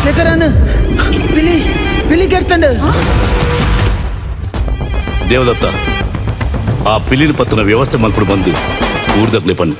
శేఖరన్ పిలి పిలి కెడుతుండు. దేవదత్త ఆ పిల్లిని పత్తున వ్యవస్థ మల్పుడు మందు ఊర్దకు లేపండి.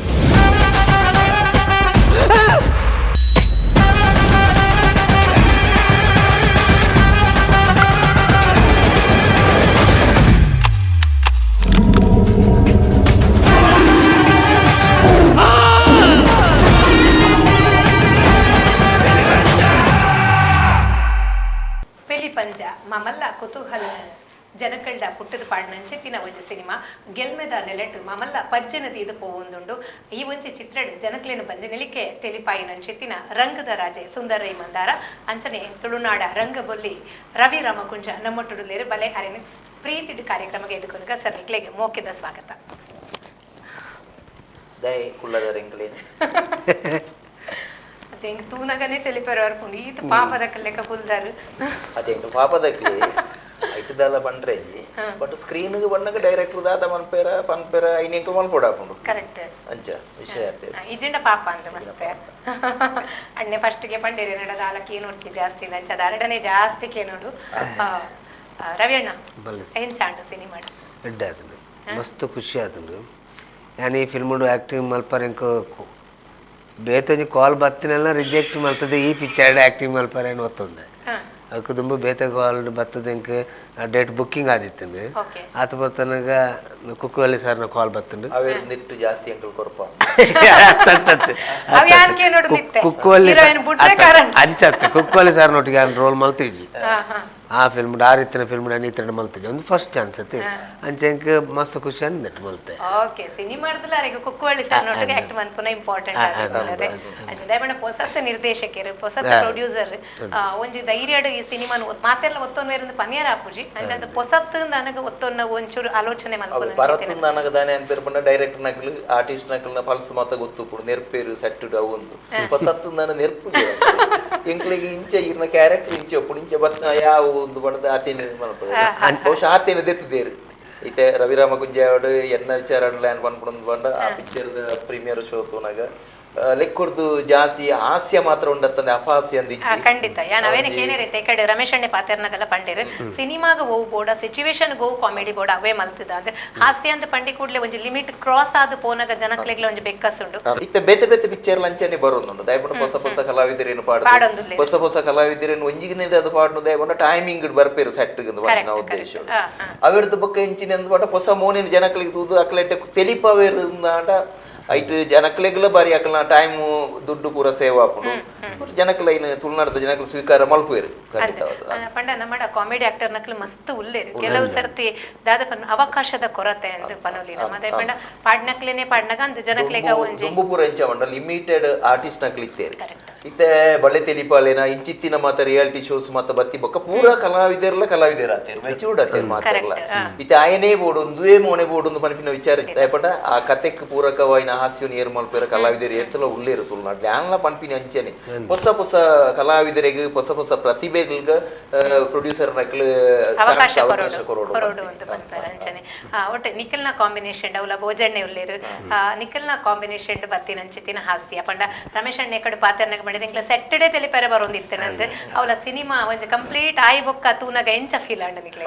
పెళ్లి ಪಂಜ ಮಮಲ್ಲ ಕುತೂಹಲ ಜನಕಲ್ಡ ಪುಟ್ಟದ ಪಾಡ್ನಂಚೆತ್ತಿನ ಒಂದು ಸಿನಿಮಾ ಗೆಲ್ಮೆದ ನೆಲೆಟ್ಟು ಮಮಲ್ಲ ಪಜ್ಜನದಿ ಇದು ಪೋವೊಂದುಂಡು ಈ ಒಂಚೆ ಚಿತ್ರಡ್ ಜನಕ್ಲೇನ ಬಂಜನೆಲಿಕೆ ತೆಲಿಪಾಯಿನಂಚೆತ್ತಿನ ರಂಗದ ರಾಜೆ ಸುಂದರೈ ಮಂದಾರ ಅಂಚನೆ ತುಳುನಾಡ ರಂಗಬೊಲ್ಲಿ ರವಿ ರಾಮಕುಂಜ ನಮ್ಮೊಟ್ಟುಡುಲೇರು ಬಲೆ ಅರೆನೆ ಪ್ರೀತಿಡು ಕಾರ್ಯಕ್ರಮಕ್ಕೆ ಎದುಕೊನಗ ಸರ್ ನಿಕ್ಲೆಗೆ ಮೋಕೆದ ಸ್ವಾಗತ. ದೈ ಕುಳ್ಳದ ರೆಂಕ್ಲೇನು ಅದೇ ತೂನಗನೇ ತೆಲಿಪೇರು ಅರ್ಕೊಂಡು ಈತ ಪಾಪದಕ್ಕೆ ಲೆಕ್ಕ ಕುಲ್ದಾರು ಅದೇನು ಪಾಪದಕ್ಕೆ ಐಟದಲ್ಲ ಬಂಡ್ರೇಜಿ ಬಟ್ ಸ್ಕ್ರೀನ್ಗೆ ಬಂದಾಗ ಡೈರೆಕ್ಟರ್ ದಾದ ಪನ್ಪೇರ ಐನೇಕು ಮಲ್ಪೋಡಾಕೊಂಡು ಕರೆಕ್ಟ್ ಅಂಚ ವಿಷಯ ಇಜಿಂಡ ಪಾಪ ಅಂತ ಮಸ್ತೆ ಅಣ್ಣೆ ಫಸ್ಟ್ಗೆ ಪಂಡೇರಿ ನಡದ ಆಲಕ್ಕೆ ನೋಡ್ತಿ ಜಾಸ್ತಿ ಅಂಚದ ಅರಡನೆ ಜಾಸ್ತಿ ಕೇನೋಡು ರವಿ ಅಣ್ಣ ಏನ್ ಚಾಂಡು ಸಿನಿಮಾ ಎಡ್ಡ ಆತಂಡು ಮಸ್ತ್ ಖುಷಿ ಆತಂಡು ನಾನು ಈ ಫಿಲ್ಮ್ ಆ್ಯಕ್ಟಿಂಗ್ ಮಲ್ಪಾರ ಇಂಕ ಬೇತೊಂಜಿ ಕಾಲ್ ಬತ್ತಿನೆಲ್ಲ ರಿಜೆಕ್ಟ್ ಮಾಡ್ತದೆ ಈ ಪಿಕ್ಚರ್ಡ್ ಆ್ಯಕ್ಟಿಂಗ್ ಮಲ್ಪಾರ ಏನು ಒತ್ತೊಂದೆ ಅವಕ್ಕೆ ತುಂಬ ಬೇತೆ ಕಾಲ್ ಬರ್ತದೆ ಇಂಕ ಡೇಟ್ ಬುಕ್ಕಿಂಗ್ ಆದಿತ್ತಂಡು ಆತ ಬರ್ತನಾಗ ಕುಕ್ಕುವಲ್ಲಿ ಸರ್ನ ಕಾಲ್ ಬತ್ತಂಡು ನಿಟ್ಟು ಜಾಸ್ತಿ ಅಂಕಲ್ ಕೊರಪ ಕುಕ್ಕುವಲ್ಲಿ ಅಂಚತ್ತೆ ಕುಕ್ಕುವಲ್ಲಿ ಸರ್ನೊಟ್ಟಿಗೆ ರೋಲ್ ಮಲ್ತೀಜಿ ಆ ಫಿಲ್ಮ್ ಆರಿತ್ತಿನ ಫಿಲ್ಮ್ ನೀತಿನ ಮಲ್ತಿದ್ದೆ ಒಂದು ಫಸ್ಟ್ ಚಾನ್ಸ್ ಅತ್ತೆ ಅಂಚೆಂಕ್ ಮಸ್ತ್ ಖುಷಿ ಅಂದೆಟ್ ಮಲ್ತೆ ಓಕೆ ಸಿನಿಮಾಡ್ದಲ್ಲ ಅರೆಗೆ ಕುಕ್ಕುವಳ್ಳಿ ಸರ್ ನೋಟಿಗೆ ಆಕ್ಟ್ ಮನ್ಪುನ ಇಂಪಾರ್ಟೆಂಟ್ ಆಗಿದೆ ಅಜೆ ಬಣ್ಣ ಹೊಸತ ನಿರ್ದೇಶಕರು ಹೊಸತ ಪ್ರೊಡ್ಯೂಸರ್ ಒಂಜಿ ಧೈರ್ಯಡ್ ಈ ಸಿನಿಮಾ ಮಾತೆಲ್ಲ ಒತ್ತೊಂದು ಬೇರೆ ಪನಿಯರ ಆಪುಜಿ ಅಂಚೆ ಹೊಸತ್ ನನಗೆ ಒತ್ತೊಂದು ಒಂಚೂರು ಆಲೋಚನೆ ಮಲ್ಪನ ನನಗೆ ದಾನೆ ಅನ್ಪೇರ್ಪಂಡ ಡೈರೆಕ್ಟರ್ ನಕಲು ಆರ್ಟಿಸ್ಟ್ ನಕಲ್ನ ಪಲ್ಸ್ ಮಾತ ಗೊತ್ತು ನೆರ್ಪೇರು ಸೆಟ್ಟು ಅವು ಹೊಸತ್ ನಾನು ನೆರ್ಪು ಎಂಕ್ಳಿಗೆ ಇಂಚೆ ಇರ್ನ ಕ್ಯಾರೆಕ್ಟರ್ ಇಂಚೆ ಒಪ್ಪು ಇಂಚೆ ಬತ್ತ ಯಾವ ಒಂದು ಬಣ್ಣದ ಆತೇನೆ ಬಹುಶಃ ಆತೇನೆ ದೆತ್ತಿದ್ದೇರು ಇತ್ತೆ ರವಿ ರಾಮಕುಂಜ ಅವಡು ಎನ್ನ ವಿಚಾರ ಪನ್ಪುಣಂದು ಬಂಡ ಆ ಪಿಕ್ಚರ್ ಪ್ರೀಮಿಯರ್ ಶೋ ತೋನಾಗ ಲೆಕ್ಕುರ್ದು ಜಾಸ್ತಿ ಹಾಸ್ಯ ಮಾತ್ರ ಉಂಡತ್ತಂದೆ ಅಪಹಾಸ್ಯ ಖಂಡಿತ ನಾವೇನಕ್ಕೆ ಏನೇ ರೀತಿ ಕಡೆ ರಮೇಶ್ ಅಣ್ಣೆ ಪಾತ್ರನಾಗೆಲ್ಲ ಪಂಡಿರು ಸಿನಿಮಾಗ ಹೋವು ಬೋಡ ಸಿಚುವೇಶನ್ ಗೋವು ಕಾಮಿಡಿ ಬೋಡ ಅವೇ ಮಲ್ತದ ಅಂದ್ರೆ ಹಾಸ್ಯ ಅಂತ ಪಂಡಿ ಕೂಡಲೇ ಒಂದು ಲಿಮಿಟ್ ಕ್ರಾಸ್ ಆದ ಪೋನಾಗ ಜನಕ್ಲೆಗ್ಲ ಒಂದು ಬೆಕ್ಕಸುಂಡು ಇತ್ತ ಬೇತೆ ಬೇತೆ ಪಿಕ್ಚರ್ ಲಂಚನೆ ಬರೋದು ದಯಪಟ್ಟು ಹೊಸ ಹೊಸ ಕಲಾವಿದರೇನು ಪಾಡು ಹೊಸ ಕಲಾವಿದರೇನು ಒಂಜಿಗಿನ ಅದು ಪಾಡ್ನು ದಯಪಟ್ಟು ಟೈಮಿಂಗ್ ಬರ್ಪೇರು ಸೆಟ್ ನಾವು ಉದ್ದೇಶ ಅವಿರ್ದು ಬೊಕ್ಕ ಹೆಂಚಿನ ಅಂದ್ಬಿಟ್ಟು ಹೊಸ ಮೋನಿನ ಜನಕ್ಲಿಗೆ ತೂದು ಅಕ್ಲೆಟ್ಟೆ ತೆಲಿಪವೇರು ಐಟ್ ಜನಕ್ಲೆಗ್ಲ ಬಾರಿ ಅಕ್ಲ ಟೈಮು ದುಡ್ಡು ಪೂರ ಸೇವ್ ಆಪುಂಡು ಜನಕ್ಲ ಇನ್ನು ತುಳುನಾಡದ ಜನಕ್ಲ ಸ್ವೀಕಾರ ಮಲ್ಪುವೇರು ಪಂಡ ನಮ್ಮ ಕಾಮಿಡಿ ಆಕ್ಟರ್ ನಕ್ಲು ಮಸ್ತ್ ಉಲ್ಲೇರು ಕೆಲವು ಸರ್ತಿ ದಾದ ಅವಕಾಶದ ಕೊರತೆ ಅಂತ ಪನೋಲಿನ ಮತ್ತೆ ಪಂಡ ಪಾಡ್ನಕ್ಲೇನೆ ಪಾಡ್ನಾಗ ಅಂತ ಜನಕ್ಲೆಗ ಒಂಜಿ ಪೂರ ಎಂಚ ಮಂಡ ಲಿಮಿಟೆಡ್ ಆರ್ಟಿಸ್ಟ್ ನಕ್ಲು ಇತ್ತೇರು ಇತ್ತೆ ಬಳ್ಳೆ ತೆಲಿಪಾಲೇನ ಇಂಚಿತ್ತಿನ ಮಾತ ರಿಯಾಲಿಟಿ ಶೋಸ್ ಮಾತ ಬತ್ತಿ ಬೊಕ್ಕ ಪೂರ ಕಲಾವಿದರ ಆತೇರು ಮೆಚೂರ್ಡ್ ಆತೇರು ಮಾತಾಡಲ್ಲ ಇತ್ತೆ ಆಯನೇ ಬೋಡು ಒಂದುವೇ ಮೋನೆ ಬೋಡು ಒಂದು ಪನ್ಪಿನ ವಿಚಾರ ಇತ್ತ ಆ ಕತೆಕ್ ಪೂರಕವಾಯಿನ ಹಾಸ್ಯ ನೇರ್ ಮಲ್ಪೇರ ಕಲಾವಿದರು ಎತ್ತಲ ಉಳ್ಳೇರು ತುಳುನಾಡು ಜ್ಞಾನ ಪನ್ಪಿನ ಅಂಚನೆ ಹೊಸ ಕಲಾವಿದರಿಗೆ ಹೊಸ ಪ್ರತಿಭೆಗಳ್ಗ ಪ್ರೊಡ್ಯೂಸರ್ ನಕ್ಲು ಅವಕಾಶ ಕೊರೋಡು ಅಂತ ಪನ್ಪೇರ ಅಂಚನೆ ಒಟ್ಟೆ ನಿಖಲ್ನ ಕಾಂಬಿನೇಷನ್ ಅವಲ ಭೋಜಣ್ಣೆ ಉಳ್ಳೇರು ನಿಖಲ್ನ ಕಾಂಬಿನೇಷನ್ ಬತ್ತಿನ ಅಂಚಿತ್ತಿನ ಹಾಸ್ಯ ಪಂಡ ರಮೇಶ್ ಅಣ್ಣೆ ಕಡೆ ಪಾತ್ರನಾಗ ಮಾಡಿದ ಸೆಟರ್ಡೇ ತೆಲಿಪೇರೆ ಬರೋದಿತ್ತೇನಂದ್ರೆ ಅವಳ ಸಿನಿಮಾ ಒಂದು ಕಂಪ್ಲೀಟ್ ಆಯ್ ಬೊಕ್ಕ ತೂನಾಗ ಎಂಚ ಫೀಲ್ ಅಂಡ ನಿಕ್ಲೆ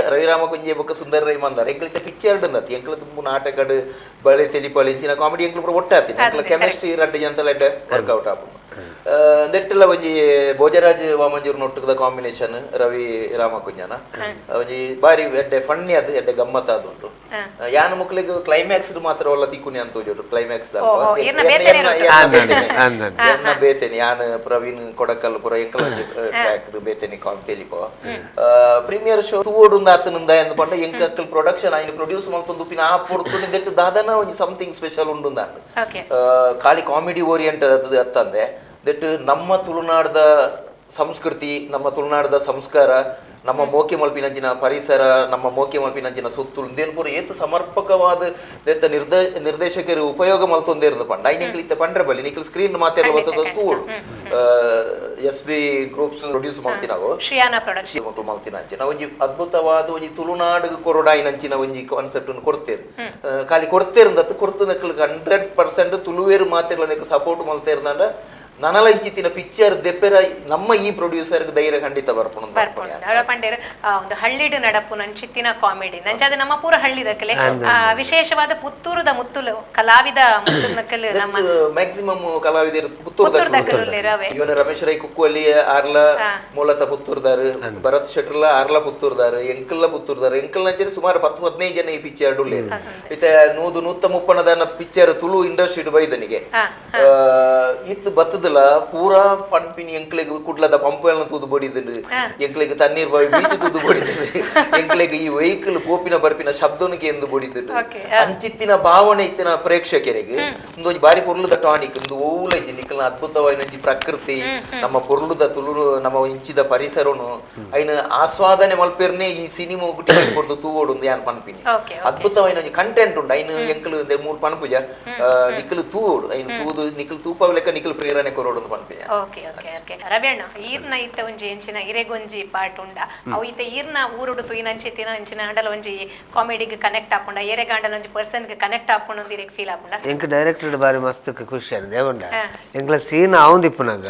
ರವಿ ರಾಮಕುಂಜೆ ಬೊಕ್ಕ ಸುಂದರ ರೈ ಮಂದಾರ ಎಂಕ್ಲಿತ ಪಿಕ್ಚರ್ ನತಿ ಎಂಕ್ಲ ತುಂಬ ನಾಟಕಡ್ ಬಳೆ ತೆಲಿಪಾಳಿ ಇಂಚಿನ ಕಾಮಿಡಿ ಎಂಕ್ಲು ಪೂರ ಒಟ್ಟಾತಿ ಎಂಕ್ಲ ಕೆಮಿಸ್ಟ್ರಿ ರಡ್ಡ ಜಂತಲ ವರ್ಕೌಟ್ ಆಪು ನೆಟ್ಟೆಲ್ಲ ಒಂಜಿ ಭೋಜರಾಜ್ ವಾಮಂಜೂರ್ ನೊಟ್ಟುದ ಕಾಂಬಿನೇಷನ್ ರವಿ ರಾಮಕುಂಜನ ಒಂಜಿ ಬಾರಿ ಎಡ್ಡೆ ಫಣ್ಣಿ ಅದು ಎಡ್ಡೆ ಗಮ್ಮತ್ ಆದುಂಟು ಯಾನ ಮುಕ್ಲಿಗೆ ಕ್ಲೈಮ್ಯಾಕ್ಸ್ ಮಾತ್ರ ಒಲ್ಲ ತಿಕ್ಕುನಿ ಅಂತ ಹೋಜೋಡು ಕ್ಲೈಮ್ಯಾಕ್ಸ್ ಎನ್ನ ಬೇತೇನಿ ಯಾನ್ ಪ್ರವೀಣ್ ಕೊಡಕಲ್ ಪುರ ಎಂಕಲ ಬೇತೇನಿ ತೆಲಿಪೋ ಪ್ರೀಮಿಯರ್ ಶೋ ತೂವೋಡುಂದ ಆತನಿಂದ ಎಂದು ಪಂಡ ಎಂಕಲ್ ಪ್ರೊಡಕ್ಷನ್ ಆಯ್ನ ಪ್ರೊಡ್ಯೂಸ್ ಮಲ್ತೊಂದು ಪಿನ ಆ ಪೊಡ್ಕೊಂಡು ದೆಟ್ಟು ದಾದನ ಒಂಜಿ ಸಮಥಿಂಗ್ ಸ್ಪೆಷಲ್ ಉಂಡುಂದ ಖಾಲಿ ಕಾಮಿಡಿ ಓರಿಯೆಂಟ್ ಅತ್ತಂದೆ ದಟ್ ನಮ್ಮ ತುಳುನಾಡದ ಸಂಸ್ಕೃತಿ ನಮ್ಮ ತುಳುನಾಡದ ಸಂಸ್ಕಾರ ನಮ್ಮ ಮೋಕೆ ಮಲ್ಪಿನಂಚಿನ ಪರಿಸರ ನಮ್ಮ ಮೋಕೆ ಮಲ್ಪಿನಂಚಿನ ಸುತ್ತುಳು ಇಂದೇನು ಪೂರ ಏತು ಸಮರ್ಪಕವಾದ ನಿರ್ದೇಶಕರು ಉಪಯೋಗ ಮಲ್ತೊಂದೇರ್ದು ಪಂಡ ಐನಿಕ್ಲಿತ್ತ ಪಂಡ್ರೆ ಬಲ್ಲಿ ನಿಕ್ಲು ಸ್ಕ್ರೀನ್ ಮಾತೆಲ್ಲ ಬರ್ತದ ತೂಳು 𝐿 ಗ್ರೂಪ್ಸ್ ಪ್ರೊಡ್ಯೂಸ್ ಮಾಡ್ತಿನಾವು ಮಲ್ತಿನಂಚಿನ ಒಂಜಿ ಅದ್ಭುತವಾದ ಒಂಜಿ ತುಳುನಾಡು ಕೊರೊಡಾಯಿನಂಚಿನ ಒಂಜಿ ಕಾನ್ಸೆಪ್ಟ್ ಕೊಡ್ತೇರು ಖಾಲಿ ಕೊಡ್ತೇರು ಕೊಡ್ತು ನಕ್ಲು 100% ತುಳುವೇರು ಮಾತೆಲ್ಲ ಸಪೋರ್ಟ್ ಮಲ್ತೇರ್ದಂಡ ನನಲ ಇಂಚಿತ್ತಿನ ಪಿಕ್ಚರ್ ದೆಪ್ಪೆರ ನಮ್ಮ ಈ ಪ್ರೊಡ್ಯೂಸರ್ ಧೈರ್ಯ ಖಂಡಿತ ಬರ್ಪುಣು ಪಂಡೇರು ಒಂದು ಹಳ್ಳಿಡು ನಡಪು ನಂಚಿತ್ತಿನ ಕಾಮಿಡಿ ನಂಚಾದ ನಮ್ಮ ಪೂರ ಹಳ್ಳಿದಕ್ಕಲೆ ವಿಶೇಷವಾದ ಪುತ್ತೂರದ ಮುತ್ತುಲು ಕಲಾವಿದ ಮುತ್ತುನಕ್ಕಲು ನಮ್ಮ ಮ್ಯಾಕ್ಸಿಮಮ್ ಕಲಾವಿದರು ಪುತ್ತೂರ್ದಕ್ಕಲೆ ಇವನು ರಮೇಶ್ ರೈ ಕುಕ್ಕುವಲ್ಲಿ ಆರ್ಲ ಮೂಲತಃ ಪುತ್ತೂರ್ದಾರು ಭರತ್ ಶೆಟ್ರಲ ಆರ್ಲ ಪುತ್ತೂರ್ದಾರು ಎಂಕಲ್ಲ ಪುತ್ತೂರ್ದಾರು ಎಂಕಲ್ ನಂಚೆ ಸುಮಾರು 10-15 ಜನ ಈ ಪಿಕ್ಚರ್ ಡುಲ್ಲೇರು ಇತ್ತೆ 130 ಪಿಕ್ಚರ್ ತುಳು ಇಂಡಸ್ಟ್ರಿ ಬೈದನಿಗೆ ಇತ್ತು ಬತ್ತದ ಪೂರಾ ಪಂಪಿನಿ ಎಂಕ್ಲೆಗ್ ಕುಡ್ಲದ ಪಂಪೆಲ್ಲ ತೂದು ಬಡಿದ್ರು ಎಂಕ್ಲೆಗ್ ತಣ್ಣೀರ್ ಬಾವಿ ಬೀಚ್ ತೂದು ಬಡಿದ್ರು ಎಂಕ್ಲೆಗ್ ಈ ವೆಹಿಕಲ್ ಕೋಪಿನ ಬರ್ಪಿನ ಶಬ್ದನಿಗೆ ಎಂದು ಬಡಿದ್ರು ಅಂಚಿತ್ತಿನ ಭಾವನೆ ಇತ್ತಿನ ಪ್ರೇಕ್ಷಕರಿಗೆ ಒಂದು ಬಾರಿ ಪೊರ್ಲುದ ಟಾನಿಕ್ ಒಂದು ಓಲೈತಿ ನಿಕಲ್ನ ಅದ್ಭುತವಾದ ಪ್ರಕೃತಿ ನಮ್ಮ ಪೊರ್ಲುದ ತುಳು ನಮ್ಮ ಇಂಚಿದ ಪರಿಸರನು ಐನ ಆಸ್ವಾದನೆ ಮಲ್ಪೇರ್ನೆ ಈ ಸಿನಿಮಾ ಗುಟ್ಟಿ ಕೊಡ್ದು ತೂವೋಡು ಒಂದು ಯಾನ್ ಪಂಪಿನಿ ಅದ್ಭುತವಾದ ಕಂಟೆಂಟ್ ಉಂಟು ಐನು ಎಂಕಲು 3 ಪಣಪುಜ ನಿಕಲು ತೂವೋಡು ಐನು ತೂದು ನಿಕಲು ತೂಪ ಲೆಕ್ಕ ನಿಕಲು ಪ್ರೇರಣೆ ಓಕೆ ಓಕೆ ಓಕೆ ರವಿಯಣ್ಣ ಈರ್ನ ಇತ್ತ ಒಂಜಿ ಎಂಚಿನ ಇರೆಗೊಂಜಿ ಪಾರ್ಟ್ ಉಂಡ ಅವು ಇತ್ತ ಈರ್ನ ಊರುಡು ತುಯಿನಂಚಿತ್ತಿನ ಅಂಚಿನ ಅಂಡಲ ಒಂಜಿ ಕಾಮಿಡಿಗೆ ಕನೆಕ್ಟ್ ಆಪುಂಡ ಏರೆಗ ಅಂಡಲ ಒಂಜಿ ಪರ್ಸನ್ಗೆ ಕನೆಕ್ಟ್ ಆಪುಂಡ ಒಂದು ಇರೆಗ್ ಫೀಲ್ ಆಪುಂಡ ಎಂಕ್ ಡೈರೆಕ್ಟರ್ ಬಾರಿ ಮಸ್ತ್ ಖುಷಿ ಆಗಿದೆ ದೇವಂಡ ಎಂಕ್ಲ ಸೀನ್ ಆವಂದಿಪ್ಪುನಾಗ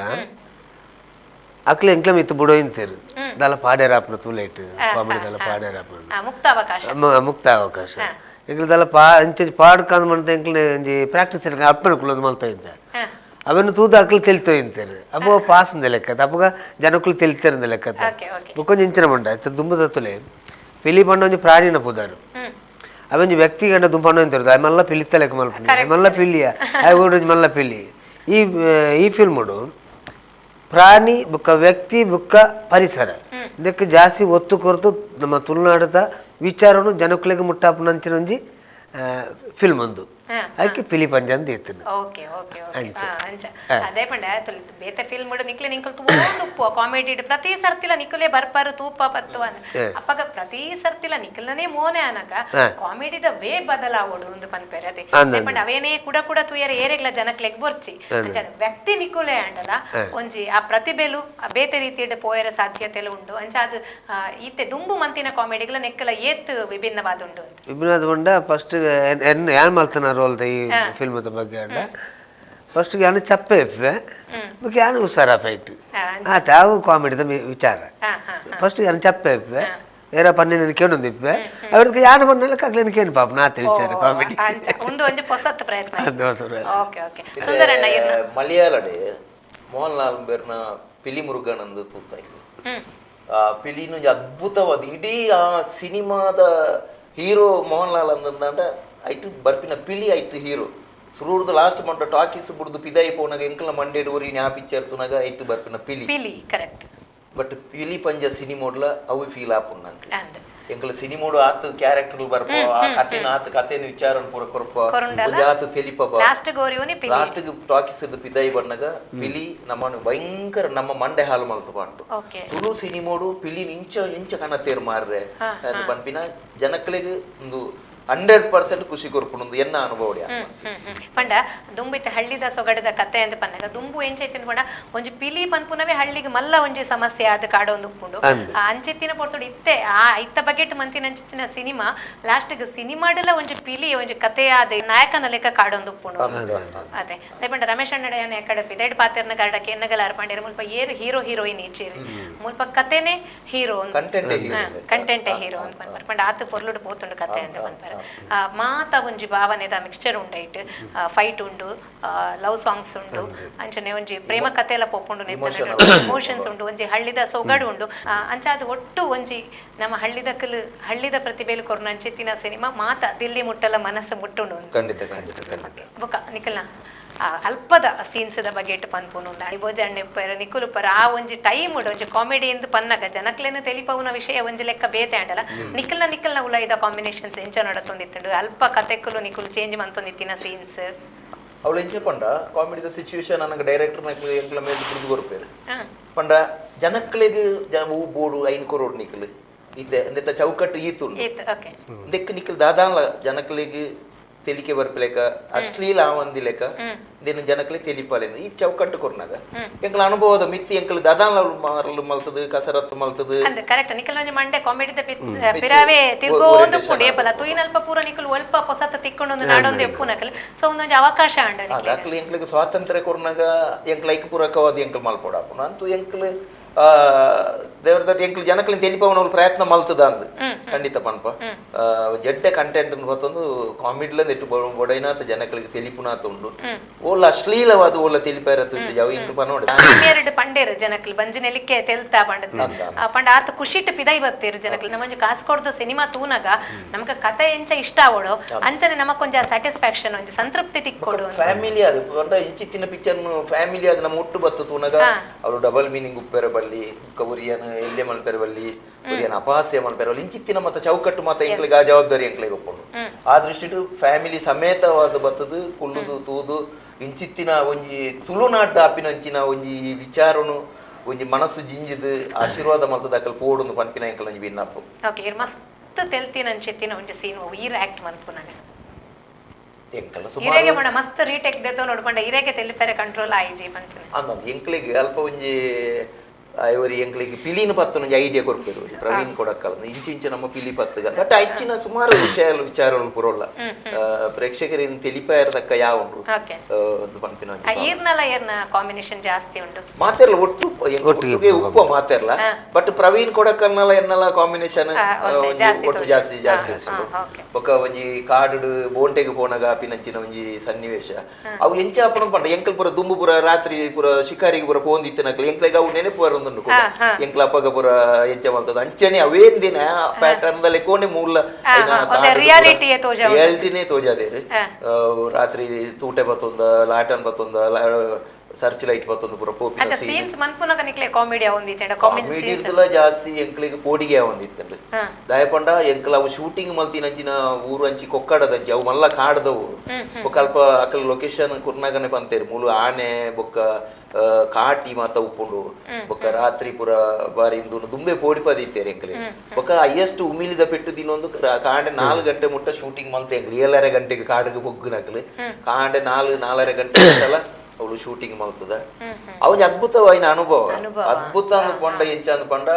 ಅಕ್ಲೆ ಎಂಕ್ಲ ಮಿತ್ತು ಬುಡೋಯಿಂತೇರು ದಲ ಪಾಡೇರಾಪುನ ತೂಲೇಟ್ ಕಾಮಿಡಿ ದಲ ಪಾಡೇರಾಪುನ ಮುಕ್ತ ಅವಕಾಶ ಎಂಕ್ಲ ದಲ ಅಂಚೆ ಪಾಡ್ಕಾಂದ್ ಮಾಡ್ತಾ ಎಂಕ್ಲ ಒಂಜಿ ಪ್ರಾಕ್ಟೀಸ್ ಅಪ್ಪನ ಕುಲದ ಮಲ್ತಾ ಇದ್ದ ಅವನು ತೂದ ಅಕ್ಲು ತೆಲ್ತೋಯಿಂತಾರೆ ಅಪ್ಪ ಪಾಸಂದ ಲೆಕ್ಕದ ಅಪ್ಪಗ ಜನಕ್ಕಳು ತೆಲ್ತಾರಂದ ಲೆಕ್ಕದ ಬುಕ್ಕೊಂದು ಇಂಚಿನ ಮಂಡ ಆಯ್ತು ದುಂಬದ ತುಲೆ ಪಿಲಿ ಪಂಡ ಒಂಜಿ ಪ್ರಾಣಿನ ಪುದಾರು ಅವೊಂಜಿ ವ್ಯಕ್ತಿ ಗಂಡ ದುಂಬಣ್ಣ ಅಂತಿರೋದು ಅವ್ ಮಲ್ಲ ಪಿಲಿತ್ತ ಲೆಕ್ಕ ಮಲ್ಪುಂಡು ಮಲ್ಲ ಪಿಲಿಯ ಅವ್ ಓಡೋಜಿ ಮಲ್ಲ ಪಿಲಿ ಈ ಫಿಲ್ಮುಡು ಪ್ರಾಣಿ ಬುಕ್ಕ ವ್ಯಕ್ತಿ ಬುಕ್ಕ ಪರಿಸರ ಇದಕ್ಕೆ ಜಾಸ್ತಿ ಒತ್ತು ಕೊರತು ನಮ್ಮ ತುಳುನಾಡದ ವಿಚಾರನು ಜನಕ್ಕಳಿಗೆ ಮುಟ್ಟಾಪುನ ಅಂಚಿನ ಒಂಜಿ ಫಿಲ್ಮ್ ಒಂದು ಅದಕ್ಕೆ ಪಿಲಿ ಪಂಜ ಅಂತ ಇತ್ತು ಓಕೆ ಓಕೆ ಅದೇ ಪಂಡ ಬೇತೆ ಫಿಲ್ಮ್ ನಿಕ್ಲೆ ನಿಂಕಲ್ ತೂಪು ಕಾಮಿಡಿ ಪ್ರತಿ ಸರ್ತಿಲ ನಿಕಲೆ ಬರ್ಪಾರು ತೂಪ ಪತ್ತು ಅಂದ ಅಪ್ಪಗ ಪ್ರತಿ ಸರ್ತಿಲ ನಿಕಲ್ನೇ ಮೋನೆ ಅನಕ ಕಾಮಿಡಿದ ವೇ ಬದಲಾವೋಡು ಒಂದು ಪನ್ಪೇರೆ ಅದೇ ಪಂಡ ಅವೇನೇ ಕೂಡ ಕೂಡ ತೂಯರ ಏರೆಗ್ಲ ಜನಕ್ಲೆಗ್ ಬರ್ಚಿ ವ್ಯಕ್ತಿ ನಿಕುಲೆ ಅಂಡಲ ಒಂಜಿ ಆ ಪ್ರತಿಭೆಲು ಬೇತೆ ರೀತಿಯ ಪೋಯರ ಸಾಧ್ಯತೆಲು ಉಂಡು ಅಂಚ ಅದು ಈತೆ ದುಂಬು ಮಂತಿನ ಕಾಮಿಡಿಗಳ ನೆಕ್ಕಲ ಏತ್ ವಿಭಿನ್ನವಾದ ಉಂಡು ವಿಭಿನ್ನವಾದ ಉಂಡ ಫಸ್ಟ್ ಯಾನ್ ಮಲ್ತನ ರೋಲ್ ಈ ಫಿಲ್ಮ್ ಬಗ್ಗೆ ಅಂಡ ಫಸ್ಟ್ ಯಾನು ಚಪ್ಪೆ ಇಪ್ಪೆ ಬುಕ್ ಯಾನು ಹುಷಾರ ಫೈಟ್ ಆತ ಅವು ಕಾಮಿಡಿದ ವಿಚಾರ ಫಸ್ಟ್ ಯಾನು ಚಪ್ಪೆ ಇಪ್ಪೆ ಏರ ಪನ್ನೆ ನನಗೆ ಕೇಳೊಂದು ಇಪ್ಪೆ ಅವ್ರಿಗೆ ಯಾನು ಪನ್ನೆಲ್ಲ ಕಗ್ಲೇನು ಕೇನು ಪಾಪ ನಾತೆ ವಿಚಾರ ಕಾಮಿಡಿ ಒಂದು ಒಂದು ಹೊಸತ್ ಪ್ರಯತ್ನ ಓಕೆ ಓಕೆ ಸುಂದರಣ್ಣ ಮಲಯಾಳಡೆ ಮೋಹನ್ಲಾಲ್ ಬೇರ್ನ ಪಿಲಿ ಮುರುಗನಂದು ತೂತಾಯ್ತು ಪಿಲಿನು ಅದ್ಭುತವಾದ ಇಡೀ ಆ ಸಿನಿಮಾದ ಹೀರೋ ಮೋಹನ್ಲಾಲ್ ಅಂದಂಡ ಐಟು ಬರ್ಪಿನ ಪಿಲಿ ಐಟು ಹೀರೋ ಸುರೂರ್ದು ಲಾಸ್ಟ್ ಮಂಟ ಟಾಕೀಸ್ ಬುಡ್ದು ಪಿದಾಯಿ ಪೋನಾಗ ಎಂಕಲ ಮಂಡೇಡ್ ಊರಿ ನ್ಯಾ ಪಿಕ್ಚರ್ ತುನಾಗ ಐಟು ಬರ್ಪಿನ ಪಿಲಿ ಕರೆಕ್ಟ್ ಬಟ್ ಪಿಲಿ ಪಂಜ ಸಿನಿಮೋಡ್ಲ ಅವು ಫೀಲ್ ಆಪುನ್ ಅಂತ ಎಂಕಲ ಸಿನಿಮೋಡು ಆತು ಕ್ಯಾರೆಕ್ಟರ್ ಬರ್ಪೋ ಆ ಕಥೆನ ಆತು ಕಥೆನ ವಿಚಾರನ ಪೂರ ಕೊರಪ ಆತು ತೆಲಿಪಬ ಲಾಸ್ಟ್ ಟಾಕೀಸ್ ಪಿದಾಯಿ ಬಣ್ಣಗ ಪಿಲಿ ನಮ್ಮನ್ನು ಭಯಂಕರ ನಮ್ಮ ಮಂಡೆ ಹಾಲು ಮಲ್ತು ಪಾಂಡು ತುಳು ಸಿನಿಮೋಡು ಪಿಲಿ ಇಂಚ ಕಣ ತೇರ್ ಮಾರ್ರೆ ಪನ್ಪಿನ ಜನಕ್ಕಳಿಗೆ ಒಂದು 100% ಖುಷಿ ಕೊರ್ಪುಂಡು ಎನ್ನ ಅನುಭವ ಪಂಡ ದುಂಬಿತ ಹಳ್ಳಿದ ಸೊಗಡದ ಕತೆ ಅಂತ ಪನ್ನಗ ದುಂಬು ಎಂಚೈತಿನ ಪಂಡ ಒಂಜಿ ಪಿಲಿ ಪನ್ಪುನವೇ ಹಳ್ಳಿಗೆ ಮಲ್ಲ ಒಂಜಿ ಸಮಸ್ಯೆ ಆದ ಕಾಡೊಂದು ಉಪ್ಪುಂಡು ಅಂಚೆತ್ತಿನ ಪೊರ್ತುಡು ಇತ್ತೆ ಆ ಇತ್ತ ಬಗೆಟ್ ಮಂತಿನ ಅಂಚಿತ್ತಿನ ಸಿನಿಮಾ ಲಾಸ್ಟ್ಗೆ ಸಿನಿಮಾಡಲ ಒಂಜಿ ಪಿಲಿ ಒಂಜಿ ಕತೆ ಆದ ನಾಯಕನ ಲೆಕ್ಕ ಕಾಡೊಂದು ಉಪ್ಪುಂಡು ಅದೇ ಪಂಡ ರಮೇಶ್ ಅಣ್ಣಡೆಯನ್ನ ಎಕಡೆ ಪಿದೈಡ್ ಪಾತೆರ್ನ ಕರಡಕ್ಕೆ ಎನ್ನಗಲ ಅರ್ಪಂಡಿರ ಮುಲ್ಪ ಏರು ಹೀರೋ ಹೀರೋಯಿನ್ ಇಚ್ಚಿರಿ ಮುಲ್ಪ ಕತೆನೆ ಹೀರೋ ಕಂಟೆಂಟೇ ಹೀರೋ ಅಂತ ಪನ್ಪರ್ ಪಂಡ ಆತು ಪೊರ್ಲುಡು ಪೋತುಂಡು ಕತೆ ಅಂತ ಪನ್ಪರ ಮಾತ ಒಂಜಿ ಭಾವನೆದ ಮಿಕ್ಸ್ಚರ್ ಉಂಡೈಟ್ ಫೈಟ್ ಉಂಡು ಲವ್ ಸಾಂಗ್ಸ್ ಉಂಡು ಅಂಚನೆ ಒಂಜಿ ಪ್ರೇಮ ಕತೆ ಎಲ್ಲ ಪೊಪ್ಪುಂಡು ಎಮೋಷನ್ಸ್ ಉಂಡು ಒಂಜಿ ಹಳ್ಳಿದ ಸೊಗಡು ಉಂಡು ಅಂಚ ಅದು ಒಟ್ಟು ಒಂಜಿ ನಮ್ಮ ಹಳ್ಳಿದ ಪ್ರತಿಭೆಲು ಕೊರ್ನ ಅಂಚಿತ್ತಿನ ಸಿನಿಮಾ ಮಾತ ದಿಲ್ಲಿ ಮುಟ್ಟಲ ಮನಸ್ಸು ಮುಟ್ಟುಂಡು ಬೊಕ ನಿಖಲ್ನ ಅಲ್ಪದ ಸೀನ್ಸ್ದ ಬಗ್ಗೆ ಇಟ್ಟು ಪನ್ಪುನು ಅಡಿಬೋಜಣ್ಣೆ ಪರ ನಿಕುಲು ಪರ ಆ ಒಂಜಿ ಟೈಮ್ ಉಂಡು ಒಂಜಿ ಕಾಮಿಡಿ ಎಂದು ಪನ್ನಗ ಜನಕ್ಲೇನು ತೆಲಿಪವುನ ವಿಷಯ ಒಂಜಿ ಲೆಕ್ಕ ಬೇತೆ ಅಂಡಲ ನಿಖಲ್ನ ಉಲ ಇದ ಕಾಂಬಿನೇಷನ್ಸ್ ಎಂಚ ನಡತೊಂದಿತ್ತುಂಡು ಅಲ್ಪ ಕತೆಕ್ಕಲು ನಿಕುಲು ಚೇಂಜ್ ಮಂತೊಂದಿತ್ತಿನ ಸೀನ್ಸ್ ಅವಳು ಎಂಚ ಪಂಡ ಕಾಮಿಡಿದ ಸಿಚುವೇಶನ್ ನನಗೆ ಡೈರೆಕ್ಟರ್ ಎಂಕ್ಲ ಮೇಲೆ ಕುಡಿದು ಕೊರ್ಪೇರು ಪಂಡ ಜನಕ್ಳಿಗೆ ಬೋಡು ಐನ್ ಕೊರೋಡು ನಿಕಲು ಇತ್ತೆ ಚೌಕಟ್ಟು ಈತು ನಿಕ್ಕಲ್ ದಾದಾನ್ಲ ಜನಕ್ಳಿಗೆ తెలికే ಬರ್ಪಲೇಕ ಅಶ್ಲೀಲ ಆವಂದಿಲೇಕ ದಿನ ಜನಕ್ಲೆ ತಿಳಿಪಾಲಿಂದ ಈ ಚೌಕಟ್ಟು ಕೊರ್ನಾಗ ಎಂಕಲ ಅನುಭವದ ಮಿತ್ತಿ ಎಂಕಲ ದದಾನ ಮಲ್ತದು ಕಸರತ್ತು ಮಲ್ತದು ಅಂದ ಕರೆಕ್ಟ್ ನಿಕಲ್ ಒಂಜಿ ಮಂಡೆ ಕಾಮಿಡಿದ ಪಿರಾವೆ ತಿರ್ಗೋಂದು ಪುಡಿ ಏಪಲ ತುಯಿನಲ್ಪ ಪೂರ ನಿಕಲ್ ಒಲ್ಪ ಹೊಸತ ತಿಕ್ಕೊಂಡೊಂದು ನಾಡೊಂದು ಎಪ್ಪು ನಕಲ್ ಸೊ ಒಂದೊಂಜಿ ಅವಕಾಶ ಅಂಡ ಅದಾಕ್ಲಿ ಎಂಕ್ಲಿಗೆ ಸ್ವಾತಂತ್ರ್ಯ ಕೊರ್ನಾಗ ಎಂಕ್ಲ ಐಕ ಪೂರಕವಾದ ಎಂಕ್ಲ ಮಲ್ಪೋಡಾಪುನ ಅಂತೂ ಎಂಕ್ಲ ದೇವ್ರದಟ್ಟು ಎಂಕ್ಲು ಜನಕ್ಲಿಂದ ತಿಳಿಪವನ ಪ್ರಯತ್ನ ಮಲ್ತದ ಅಂದ್ ಖಂಡಿತ ಪನ್ಪ ಜಡ್ಡೆ ಕಂಟೆಂಟ್ ಬತ್ತೊಂದು ಕಾಮಿಡಿಲಂದ ಇಟ್ಟು ಬೊಡೈನಾತ ಜನಕ್ಲಿಗೆ ತಿಳಿಪುನಾತ ಉಂಡು ಓಲ ಅಶ್ಲೀಲವಾದ ಓಲ ತಿಳಿಪಾರತ್ತ ಯಾವ ಇಂಟು ಪನೋಡ ಎರಡು ಪಂಡೇರು ಜನಕ್ಲು ಬಂಜಿನೆಲಿಕ್ಕೆ ತೆಲ್ತಾ ಪಂಡದ ಪಂಡ ಆತ ಖುಷಿಟ್ ಪಿದೈ ಬತ್ತೇರು ಜನಕ್ಲು ನಮ್ಮಂಜು ಕಾಸು ಕೊಡ್ದು ಸಿನಿಮಾ ತೂನಾಗ ನಮಗ ಕತೆ ಎಂಚ ಇಷ್ಟ ಆವೋಡು ಅಂಚನೆ ನಮಕೊಂಜ ಸ್ಯಾಟಿಸ್ಫ್ಯಾಕ್ಷನ್ ಒಂಜಿ ಸಂತೃಪ್ತಿ ತಿಕ್ಕೊಡು ಫ್ಯಾಮಿಲಿ ಅದು ಪಂಡ ಇಂಚಿತ್ತಿನ ಪಿಕ್ಚರ್ ಫ್ಯಾಮಿಲಿ ಅದು ನಮ್ಮ ಒಟ್ಟು ಬತ್ತು ತೂನಾಗ ಅವಳು ಡಬಲ್ ಮೀನಿಂಗ್ ಉಪ್ಪೆರ ಬಲ್ಲಿ ಕಬುರಿಯನ್ ಎಲ್ಲೆ ಮಲ್ಪೆರ ಬಲ್ಲಿ ಕುರಿಯನ್ ಅಪಹಾಸ್ಯ ಮಲ್ಪೆರ ಬಲ್ಲಿ ಇಂಚಿತ್ತಿನ ಮತ್ತ ಚೌಕಟ್ಟು ಮತ್ತ ಎಂಕ್ಲಿಗೆ ಆ ಜವಾಬ್ದಾರಿ ಎಂಕ್ಲಿಗೆ ಒಪ್ಪುಂಡು ಆ ದೃಷ್ಟಿಟು ಫ್ಯಾಮಿಲಿ ಸಮೇತವಾದ ಬತ್ತದು ಕುಲ್ಲುದು ತೂದು ಇಂಚಿತ್ತಿನ ಒಂಜಿ ತುಳುನಾಡು ಆಪಿನಂಚಿನ ಒಂಜಿ ವಿಚಾರನು ಒಂಜಿ ಮನಸ್ಸು ಜಿಂಜಿದು ಆಶೀರ್ವಾದ ಮಲ್ತದ ಅಕಲ್ ಪೋಡುಂದು ಪನ್ಪಿನ ಎಂಕಲ್ ಒಂಜಿ ವಿನ್ನಪ್ಪು ಓಕೆ ಮಸ್ತ್ ತೆಲ್ತಿನ ಅಂಚಿತ್ತಿನ ಒಂಜಿ ಸೀನ್ ಈರ್ ಆಕ್ಟ್ ಮನ್ಪುನಾಗ ಎಂಕಲ ಇರೆಗೆ ಮಾಡ ಮಸ್ತ್ ರೀಟೇಕ್ ದೇತೋ ನೋಡ್ಕೊಂಡ ಇರೆಗೆ ತೆಲಿಪೆರೆ ಕಂಟ್ರೋಲ್ ಆಯ್ಜಿ ಪನ್ಪಿನ ಅನ್ನೋದು ಎಂಕ್ಲಿಗೆ ಅಲ್ಪ ಒಂಜಿ ಇವರಿ ಎಂಕ್ಲಿಗೆ ಪಿಲಿನ ಪತ್ತು ಒಂಜಿ ಐಡಿಯಾ ಕೊಡ್ಪೇರು ಪ್ರವೀಣ್ ಕೊಡಕ್ಕಲ್ಲ ಇಂಚು ನಮ್ಮ ಪಿಲಿ ಪತ್ತುಗ ಬಟ್ ಹೆಚ್ಚಿನ ಸುಮಾರು ವಿಚಾರಗಳು ಪುರೋಲ್ಲ ಪ್ರೇಕ್ಷಕರಿಗೆ ತಿಳಿಪಾಯರ್ದಕ್ಕ ಯಾವ ಉಂಟು ಪನ್ಪಿನ ಈರ್ನಲ ಏರ್ನ ಕಾಂಬಿನೇಷನ್ ಜಾಸ್ತಿ ಉಂಟು ಮಾತೆರ್ಲ ಒಟ್ಟಿಗೆ ಉಪ್ಪ ಮಾತೆರ್ಲ ಬಟ್ ಪ್ರವೀಣ್ ಕೊಡಕ್ಕಲ್ನಲ ಎನ್ನಲ ಕಾಂಬಿನೇಷನ್ ಒಟ್ಟು ಜಾಸ್ತಿ ಬೊಕ್ಕ ಒಂಜಿ ಕಾಡು ಬೋಂಟೆಗೆ ಪೋನಾಗ ಪಿನಂಚಿನ ಒಂಜಿ ಸನ್ನಿವೇಶ ಅವು ಎಂಚ ಪಣ ಪಂಡ ಎಂಕಲ್ ಪುರ ದುಂಬು ಪುರ ರಾತ್ರಿ ಪುರ ಶಿಕಾರಿಗೆ ಪುರ ಪೋಂದಿತ್ತನಕಲ್ ಎಂಕ್ಲೆಗ ಅವು ನೆನಪು ಬರೋದು ಎಂಕ್ಲ ಅಪ್ಪಗ ಪುರ ಎಂಚ ಮಾಡ್ತದ ಅಂಚನೆ ಅವೇನ್ ದಿನ ಪ್ಯಾಟರ್ನ್ ದಲ್ಲಿ ಕೋಣೆ ಮೂಲ ರಿಯಾಲಿಟಿನೇ ತೋಜಾದೇರು ರಾತ್ರಿ ತೂಟೆ ಬತ್ತೊಂದ ಲಾಟನ್ ಬತ್ತೊಂದ ಸರ್ಚ್ ಲೈಟ್ ಬತ್ತೊಂದು ಪುರ ಪೋಪಿನ ಸೀನ್ಸ್ ಮನ್ಪುನಗ ನಿಕ್ಲೆ ಕಾಮಿಡಿ ಆವೊಂದಿತ್ತಂಡ ಕಾಮಿಡಿ ಇರ್ದಲ ಜಾಸ್ತಿ ಎಂಕ್ಲಿಗೆ ಪೋಡಿಗೆ ಆವೊಂದಿತ್ತಂಡ ದಾಯಪಂಡ ಎಂಕ್ಲ ಅವು ಶೂಟಿಂಗ್ ಮಲ್ತಿನಂಚಿನ ಊರು ಅಂಚಿ ಕೊಕ್ಕಡದಂಚಿ ಅವು ಮಲ್ಲ ಕಾಡದವು ಬೊಕ್ಕ ಅಲ್ಪ ಅಕಲ್ ಲೊಕೇಶನ್ ಕುರ್ನಾಗನೆ ಬಂತೇರು ಮೂಲು ಆನೆ ಬೊಕ್ಕ ಕಾಟಿ ಮಾತ ಉಪ್ಪುಂಡು ಬೊಕ್ಕ ರಾತ್ರಿ ಪುರ ಬಾರಿ ಇಂದು ದುಂಬೆ ಪೋಡಿಪದಿತ್ತೇರು ಎಂಕ್ಲೆ ಬೊಕ್ಕ ಹೈಯೆಸ್ಟ್ ಉಮಿಲಿದ ಪೆಟ್ಟು ದಿನೊಂದು ಕಾಂಡೆ 4 ಗಂಟೆ ಮುಟ್ಟ ಶೂಟಿಂಗ್ ಮಲ್ತೆ ಎಂಕ್ಲಿ 7:30 ಗಂಟೆಗೆ ಕಾಡಿಗೆ ಬೊಗ್ಗುನಕ್ಲು ಕಾಂಡೆ 4:30 ಗಂಟೆ ಮುಟ್ಟಲ್ಲ ಅವಳು ಶೂಟಿಂಗ್ ಮಾಡ್ತದ ಅವನ್ ಅದ್ಭುತವಾಯಿನ ಅನುಭವ ಅದ್ಭುತ ಅಂದ್ಕೊಂಡ ಎಂಚ ಅಂದ್ಕೊಂಡ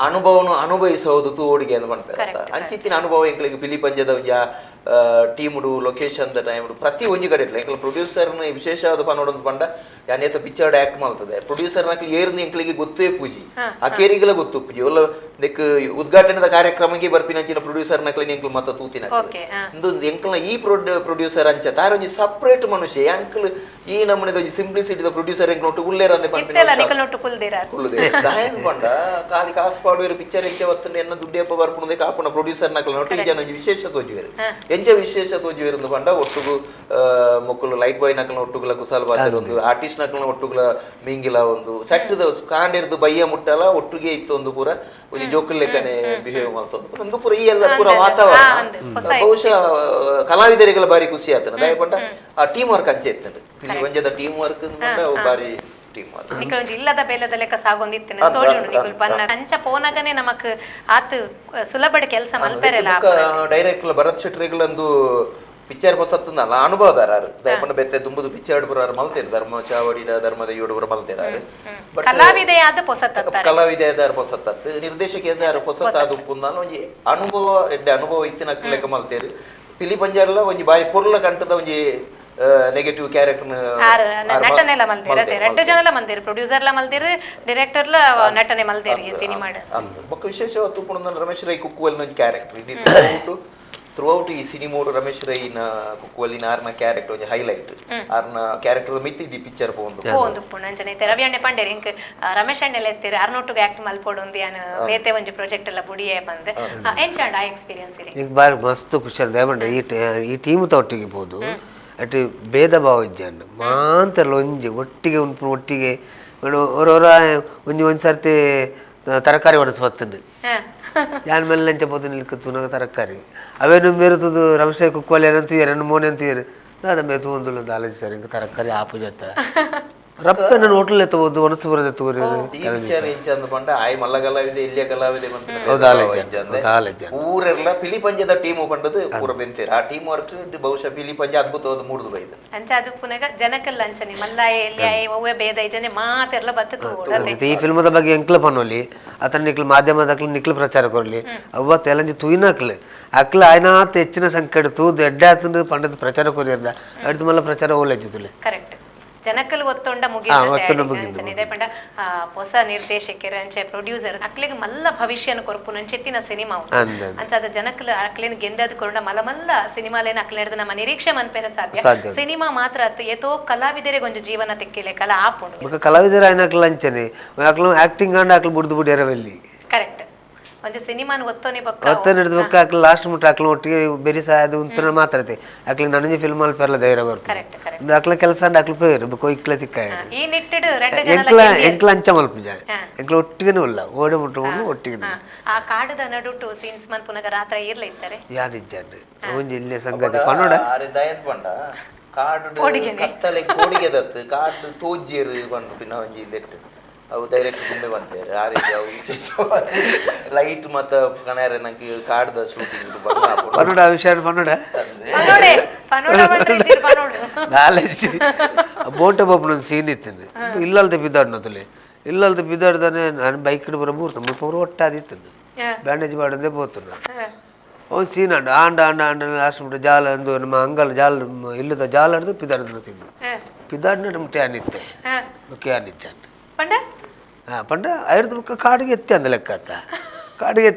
ಅನುಭವನು ಅನುಭವಿಸೋದು ತೂಡಿಗೆ ಅಂದ್ಕೊಂಡ್ತಾರೆ ಅಂಚಿತ್ತಿನ ಅನುಭವ ಎಂಕ್ಲಿಗೆ ಪಿಲಿ ಪಂಜದ ಟೀಮ್ಡು ಲೊಕೇಶನ್ ಟೈಮ್ ಪ್ರತಿ ಒಂಜಿ ಕಡೆ ಇಟ್ಲ ಎಂಕ್ಲ ಪ್ರೊಡ್ಯೂಸರ್ನ ವಿಶೇಷವಾದ ಪನೋಡು ಪಂಡ ಯಾನೇತ ಪಿಕ್ಚರ್ಡ್ ಆಕ್ಟ್ ಮಾಡ್ತದೆ ಪ್ರೊಡ್ಯೂಸರ್ ನಕ್ಲಿ ಏರ್ನ ಎಂಕ್ಲಿಗೆ ಗೊತ್ತೇ ಪೂಜಿ ಆ ಕೇರಿಗೆಲ್ಲ ಗೊತ್ತು ಪೂಜಿ ಒಲ್ಲ ನೆಕ್ ಉದ್ಘಾಟನೆದ ಕಾರ್ಯಕ್ರಮಕ್ಕೆ ಬರ್ಪಿನಂಚಿನ ಪ್ರೊಡ್ಯೂಸರ್ ನಕ್ಲಿ ಎಂಕ್ಲು ಮತ್ತ ತೂತಿನ ಎಂಕ್ಲ ಈ ಪ್ರೊಡ್ಯೂಸರ್ ಅಂಚ ತಾರೊಂಜಿ ಸಪ್ರೇಟ್ ಮನುಷ್ಯ ಎಂಕ್ಲು ಈ ನಮ್ಮನೆ ಸಿಂಪ್ಲಿಸಿಟಿ ಪ್ರೊಡ್ಯೂಸರ್ ಎಂಕ್ ನೋಟು ಉಳ್ಳೇರ ಅಂದೆ ಪಂಡ ಕಾಲಿ ಕಾಸು ಪಾಡುವೇರು ಪಿಕ್ಚರ್ ಎಂಚ ಒತ್ತನ್ನು ಎನ್ನ ದುಡ್ಡಿಯಪ್ಪ ಬರ್ಪುಣದೆ ಕಾಪುನ ಪ್ರೊಡ್ಯೂಸರ್ ನಕ್ಲ ನೋಟು ಈ ಜನ ವಿಶೇಷ ತೋಜುವೇರು ಎಂಚ ವಿಶೇಷ ತೋಜುವೇರು ಪಂಡ ಒಟ್ಟುಗು ಮೊಕ್ಕಲು ಲೈಟ್ ಬಾಯ್ ನಕ್ಲ ಒಟ್ಟುಗುಲ ಕುಸಾಲ್ ಬಾತಿರ್ ಒಂದು ಆರ್ಟಿಸ್ಟ್ ನಕ್ಲ ಒಟ್ಟುಗುಲ ಮೀಂಗಿಲ ಒಂದು ಸೆಟ್ ಕಾಂಡಿರ್ದು ಬಯ್ಯ ಮುಟ್ಟಲ ಒಟ್ಟಿಗೆ ಇತ್ತು ಒಂದು ಪೂರ ಒಂದು ಜೋಕಲ್ ಲೆಕ್ಕನೆ ಬಿಹೇವ್ ಮಾಡ್ತಂದು ಒಂದು ಪೂರ ಈ ಎಲ್ಲ ಪೂರ ವಾತಾವರಣ ಬಹುಶಃ ಕಲಾವಿದರಿಗೆಲ್ಲ ಬಾರಿ ಖುಷಿ ಆತನ ದಯಪಂಡ ಆ ಟೀಮ್ ವರ್ಕ್ ಅಂಚೆ ಇತ್ತಂಡು ಇಲ್ಲಿ ಒಂಜದ ಟೀಮ್ ವರ್ಕ್ ಬಾರಿ ನಿಕಲೊಂಜಿ ಇಲ್ಲದ ಬೇಲದ ಲೆಕ್ಕ ಸಾಗೊಂದಿತ್ತೇನೆ ತೋಜುಂಡು ನಿಕಲ್ ಪನ್ನ ಅಂಚ ಪೋನಗನೆ ನಮಕ್ ಆತ್ ಸುಲಭಡ ಕೆಲಸ ಮಲ್ಪೆರಲ್ಲ ಡೈರೆಕ್ಟ್ ಭರತ್ ಶೆಟ್ರಿಗಳಂದು ಪಿಕ್ಚರ್ ಹೊಸತ್ತಲ್ಲ ಅನುಭವದಾರ ದಯಪಂಡ ಬೆತ್ತೆ ದುಂಬುದು ಪಿಕ್ಚರ್ ಪುರ ಮಲ್ತೇರು ಧರ್ಮ ಚಾವಡಿದ ಧರ್ಮದ ಯೋಡು ಮಲ್ತೇರಾರು ಕಲಾವಿದೆಯಾದ ಪೊಸತ್ತ ಕಲಾವಿದೆಯಾದ ಪೊಸತ್ತ ನಿರ್ದೇಶಕಿಯಾದ ಪೊಸತ್ತ ಉಪ್ಪುಂದಾನ ಒಂಜಿ ಅನುಭವ ಎಡ್ಡೆ ಅನುಭವ ಇತ್ತಿನ ಲೆಕ್ಕ ಮಲ್ತೇರು ಪಿಲಿ ಪಂಜಾರ್ಲ ಒಂಜಿ ಬಾರಿ ಪೊರ್ಲ ಕಂಟದ ಒಂಜಿ ನೆಗೆಟಿವ್ ಕ್ಯಾರೆಕ್ಟರ್ ನಟನೆಲ್ಲ ಮಲ್ತೇರು 2 ಜನ ಮಲ್ತೇರು ಪ್ರೊಡ್ಯೂಸರ್ಲ ಮಲ್ತೇರು ಡೈರೆಕ್ಟರ್ಲ ನಟನೆ ಮಲ್ತೇರು ಈ ಸಿನಿಮಾ ಬೊಕ್ಕ ವಿಶೇಷವಾದ ತುಪ್ಪುಂಡ ರಮೇಶ್ ರೈ ಕುಕ್ಕುವಲ್ನ ಕ್ಯಾರೆಕ್ಟರ್ ಇದು ಥ್ರೂಔಟ್ ಈ ಸಿನಿಮೋಡು ರಮೇಶ್ ರೈನ ಕುಕ್ಕುವಲ್ಲಿನ ಆರ್ನ ಕ್ಯಾರೆಕ್ಟರ್ ಒಂಜಿ ಹೈಲೈಟ್ ಆರ್ನ ಕ್ಯಾರೆಕ್ಟರ್ ಮಿತ್ತಿ ಡಿ ಪಿಕ್ಚರ್ ಪೋಂದು ಅಂಚನೆ ರವಿ ಅಣ್ಣೆ ಪಂಡೇರು ಇಂಕ್ ರಮೇಶ್ ಅಣ್ಣೆಲ್ಲ ಎತ್ತೇರು ಅರ್ನೊಟ್ಟಿಗೆ ಆಕ್ಟ್ ಮಲ್ಪೊಡು ಯಾನ್ ಬೇತೆ ಒಂಜಿ ಪ್ರಾಜೆಕ್ಟ್ ಎಲ್ಲ ಬುಡಿಯೇ ಬಂದೆ ಎಂಚಾಂಡ್ ಆ ಎಕ್ಸ್ಪೀರಿಯನ್ಸ್ ಇಲ್ಲಿ ಬಾರಿ ಮಸ್ತ್ ಖುಷಿ ದಯಮಾಡಿ ಈ ಟೀಮ್ ಒಟ್ಟಿಗೆ ಬೋದು ಅಟ್ ಭೇದ ಭಾವ ಇಜ್ಜಂಡು ಮಾಂತರ್ಲ ಒಂಜಿ ಒಟ್ಟಿಗೆ ಉಂಟು ಒಟ್ಟಿಗೆ ಅವರವರ ಒಂಜಿ ಸರ್ತಿ ತರಕಾರಿ ಒಡಸ್ಬತ್ತಂಡು ಯಾನ್ ಮೇಲೆ ಲಂಚ ಪೋದು ನಿಲ್ಕ ತುನಗ ತರಕಾರಿ ಅವೇನು ಮೇರುತ್ತದು ರಮೇಶ ಕುಕ್ಕಲ್ಲಿ ಏನಂತೀಯ 2 3 ಅಂತೀಯರು ಅದ ಮೇತು ಒಂದು ಆಲೋಚಿಸ್ತಾರೆ ಇಂಕ ತರಕಾರಿ ಆಪು ಜತ್ತ ರಪ್ಪ ನಾನು ಹೋಟೆಲ್ ಎತ್ತಬಹುದು ಒಣಸು ಬರೋದು ಎತ್ತುವರಿ ಈ ವಿಚಾರ ಹೆಂಚ ಅಂದ್ಕೊಂಡ ಆಯ್ ಮಲ್ಲ ಕಲಾವಿದೆ ಇಲ್ಲಿಯ ಕಲಾವಿದೆ ಊರೆಲ್ಲ ಪಿಲಿ ಪಂಜದ ಟೀಮ್ ಪಂಡದು ಪೂರ ಬೆಂತೀರ ಆ ಟೀಮ್ ವರ್ಕ್ ಬಹುಶಃ ಪಿಲಿ ಪಂಜ ಅದ್ಭುತವಾದ ಮೂಡುದು ಬೈದು ಅಂಚ ಅದು ಪುನಗ ಜನಕಲ್ಲ ಅಂಚನೆ ಮಲ್ಲ ಎಲ್ಲಿ ಒವ್ವೆ ಬೇದ ಇಜನೆ ಮಾತೆರ್ಲ ಬತ್ತತು ಈ ಫಿಲ್ಮದ ಬಗ್ಗೆ ಎಂಕ್ಲ ಪನ್ನೋಲಿ ಅತನ ನಿಕ್ಲ ಮಾಧ್ಯಮದ ನಿಕ್ಲ ಪ್ರಚಾರ ಕೊರ್ಲಿ ಅವತ್ತು ಎಲ್ಲ ತುಯಿನಾಕ್ಲೆ ಅಕ್ಲ ಆಯ್ನಾತ್ ಹೆಚ್ಚಿನ ಸಂಖ್ಯೆ ತೂದು ಎಡ್ಡೆ ಆತನ ಪಂಡದ ಪ್ರಚಾರ ಕೊರಿಯರ್ದ ಅಡ್ದು ಮಲ್ಲ ಪ್ರಚಾರ ಓಲೆಜ್ಜುತುಲೆ ಕರೆಕ್ಟ್ ಜನಕಲ್ ಒತ್ತೊಂಡ ಮುಗಿದೆ ಪಂಡ ಹೊಸ ನಿರ್ದೇಶಕರು ಅಂಚೆ ಪ್ರೊಡ್ಯೂಸರ್ ಅಕ್ಲಿಗೆ ಮಲ್ಲ ಭವಿಷ್ಯನ ಕೊರ್ಪು ನಂಚೆತ್ತಿನ ಸಿನಿಮಾ ಅಂಚಾದ ಜನಕಲ್ ಅಕ್ಲೇನ್ ಗೆಂದದ ಕೊರೊಂಡ ಮಲ್ಲ ಮಲ್ಲ ಸಿನಿಮಾಲೇನ ಅಕ್ಲೇಡ್ದ ನಮ್ಮ ನಿರೀಕ್ಷೆ ಮನ್ಪೇರ ಸಾಧ್ಯ ಸಿನಿಮಾ ಮಾತ್ರ ಏತೋ ಕಲಾವಿದರಿಗೆ ಗೊಂಜ ಜೀವನ ತೆಕ್ಕಿಲೆ ಕಲಾ ಆಪುಂಡು ಕಲಾವಿದರ ಆಯ್ನಕ್ಲ ಅಂಚನೆ ಆಕ್ಟಿಂಗ್ ಆಂಡ ಅಕ್ಲು ಬುಡ್ದು ಬುಡಿ ಎರವೆಲ್ಲಿ ಕರೆಕ್ಟ್ ಒಂದು ಸಿನಿಮಾನ ಒತ್ತೋನೆ ಹಿಡಿದ ಬಕ್ಕ ಅಕ್ಲ ಲಾಸ್ಟ್ ಮುಟ್ಟ ಅಕ್ಲ ಒಟ್ಟಿಗೆ ಬೆರಿಸ ಅದು ಉಂತನ ಮಾತಾಡ್ತೆ ಅಕ್ಲ ನನಗೆ ಫಿಲ್ಮ್ ಅಲ್ಲಿ ಪೆರ್ಲ ಧೈರ್ಯ ಬರ್ತದೆ ಅಕ್ಲ ಕೆಲಸ ಅಕ್ಲ ಪೇರು ಬಕೋ ಇಕ್ಲ ತಿಕ್ಕ ಈ ನಿಟ್ಟಿಡು ಎಂಕ್ಲ ಅಂಚ ಮಲ್ಪುಜ ಎಂಕ್ಲ ಒಟ್ಟಿಗೆ ಇಲ್ಲ ಓಡಿ ಮುಟ್ಟುಕೊಂಡು ಒಟ್ಟಿಗೆ ಆ ಕಾಡದ ನಡುಟು ಸೀನ್ಸ್ ಮನ್ ಪುನಗ ರಾತ್ರಿ ಇರ್ಲ ಇದ್ದಾರೆ ಯಾರಿಜ್ಜಾನೆ ಒಂಜಿ ಇಲ್ಲೇ ಸಂಗತಿ ಪನ್ನೋಡ ದಯನ್ ಪಂಡ ಕಾಡು ಕತ್ತಲೆ ಕೋಡಿಗೆ ದತ್ತು ಕಾಡು ತೋಜ್ಜೇರು ಪಂಡು ಪಿನ್ನ ಒಂಜಿ ಲೆಟ್ ಅವು ಡೈರೆಕ್ಟ್ ಗುಮ್ಮೆ ಬಂತೇರು ಆ ರೀತಿ ಅವು ವಿಶೇಷವಾದ ಲೈಟ್ ಮತ್ತು ಕಣಾರೆ ನಂಗೆ ಕಾಡ್ದ ಶೂಟಿಂಗ್ ಪನ್ನೋಡ ಆ ವಿಷಯ ಪನ್ನೋಡ ನಾಲೆಜ್ ಬೋಟ ಬಾಪುನೊಂದು ಸೀನ್ ಇತ್ತಂದು ಇಲ್ಲಲ್ದೆ ಬಿದ್ದಾಡ್ನತಲೆ ಇಲ್ಲಲ್ದೆ ಬಿದ್ದಾಡ್ದಾನೆ ನಾನು ಬೈಕ್ ಹಿಡಿದು ಬರೋ ಮೂರು ಒಟ್ಟಾದಿತ್ತಂದು ಬ್ಯಾಂಡೇಜ್ ಮಾಡಂದೇ ಬೋತನ ಒಂದು ಸೀನ್ ಆಂಡ ಲಾಸ್ಟ್ ಬಿಟ್ಟು ಜಾಲ ಅಂದು ನಮ್ಮ ಅಂಗಲ್ ಜಾಲ ಇಲ್ಲದ ಜಾಲ ಹಿಡಿದು ಪಿದಾಡ್ದ ಸೀನ್ ಪಿದಾಡ್ನ ನಮ್ಗೆ ಟ್ಯಾನಿತ್ತೆ ಓಕೆ ಅನಿಚ್ಚಾನ ಪಂಡ ಐದು ಬುಕ್ಕ ಕಾಡಿಗೆ ಎತ್ತಿ ಅಂದ ಲೆಕ್ಕತ್ತ